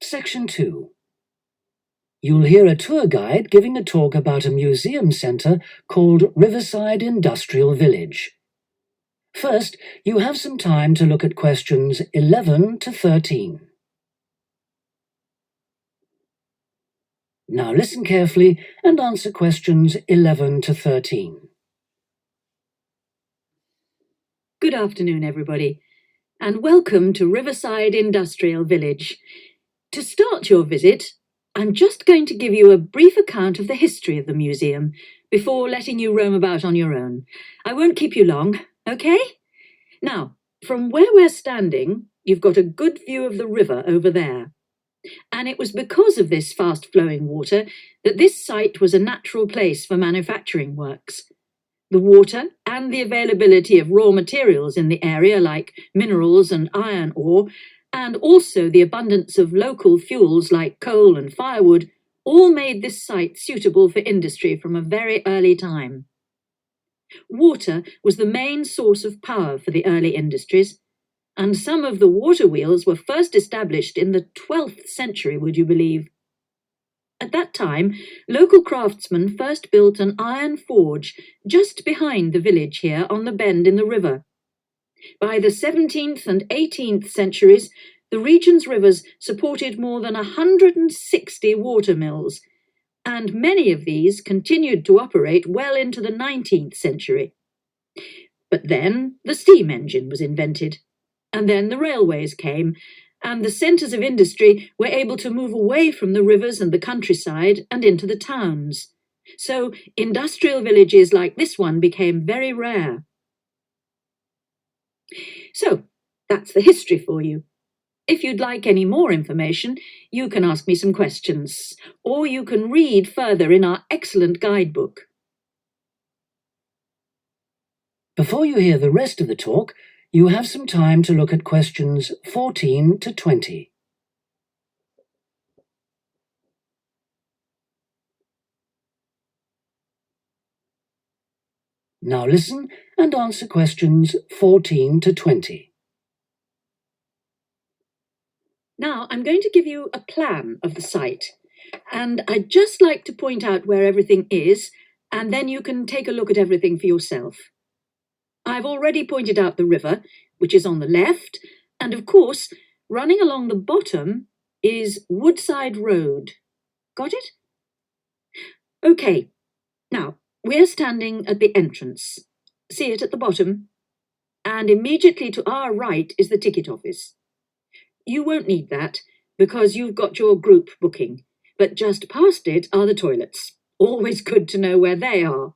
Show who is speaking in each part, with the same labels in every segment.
Speaker 1: Section 2. You'll hear a tour guide giving a talk about a museum centre called Riverside Industrial Village. First, you have some time to look at questions 11 to 13. Now listen carefully and answer questions 11 to 13.
Speaker 2: Good afternoon, everybody, and welcome to Riverside Industrial Village. To start your visit, I'm just going to give you a brief account of the history of the museum before letting you roam about on your own. I won't keep you long, okay? Now, from where we're standing, you've got a good view of the river over there. And it was because of this fast-flowing water that this site was a natural place for manufacturing works. The water and the availability of raw materials in the area like minerals and iron ore, and also the abundance of local fuels like coal and firewood, all made this site suitable for industry from a very early time. Water was the main source of power for the early industries, and some of the water wheels were first established in the 12th century, would you believe? At that time, local craftsmen first built an iron forge just behind the village here on the bend in the river. By the 17th and 18th centuries, the region's rivers supported more than 160 water mills, and many of these continued to operate well into the 19th century. But then the steam engine was invented, and then the railways came, and the centres of industry were able to move away from the rivers and the countryside and into the towns. So industrial villages like this one became very rare. So, that's the history for you. If you'd like any more information, you can ask me some questions, or you can read further in our excellent guidebook.
Speaker 1: Before you hear the rest of the talk, you have some time to look at questions 14 to 20. Now listen and answer questions 14 to 20.
Speaker 2: Now, I'm going to give you a plan of the site, and I'd just like to point out where everything is, and then you can take a look at everything for yourself. I've already pointed out the river, which is on the left, and of course, running along the bottom is Woodside Road. Got it? Okay, now, we're standing at the entrance. See it at the bottom? And immediately to our right is the ticket office. You won't need that, because you've got your group booking, but just past it are the toilets. Always good to know where they are.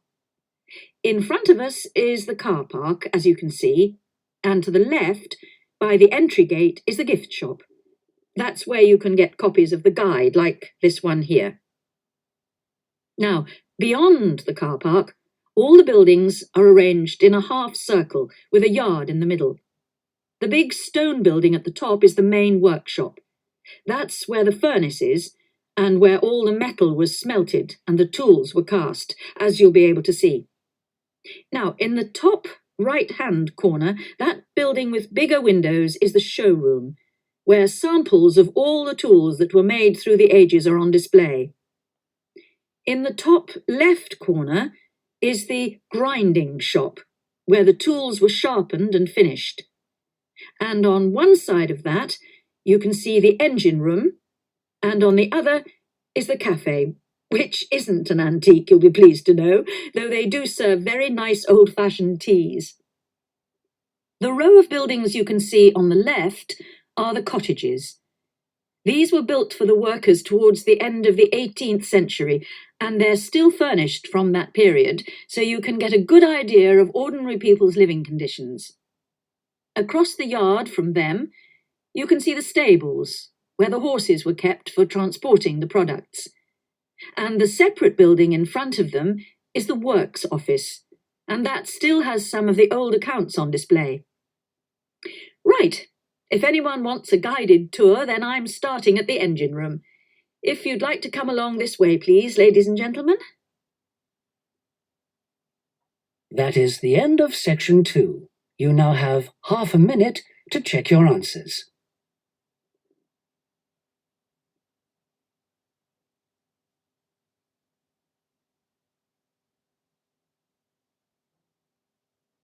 Speaker 2: In front of us is the car park, as you can see, and to the left, by the entry gate, is the gift shop. That's where you can get copies of the guide, like this one here. Now, beyond the car park, all the buildings are arranged in a half circle with a yard in the middle. The big stone building at the top is the main workshop. That's where the furnace is, and where all the metal was smelted and the tools were cast, as you'll be able to see. Now, in the top right-hand corner, that building with bigger windows is the showroom, where samples of all the tools that were made through the ages are on display. In the top left corner is the grinding shop, where the tools were sharpened and finished. And on one side of that, you can see the engine room, and on the other is the cafe, which isn't an antique, you'll be pleased to know, though they do serve very nice old-fashioned teas. The row of buildings you can see on the left are the cottages. These were built for the workers towards the end of the 18th century, and they're still furnished from that period, so you can get a good idea of ordinary people's living conditions. Across the yard from them, you can see the stables, where the horses were kept for transporting the products. And the separate building in front of them is the works office, and that still has some of the old accounts on display. Right, if anyone wants a guided tour, then I'm starting at the engine room. If you'd like to come along this way, please, ladies and gentlemen.
Speaker 1: That is the end of section 2. You now have half a minute to check your answers.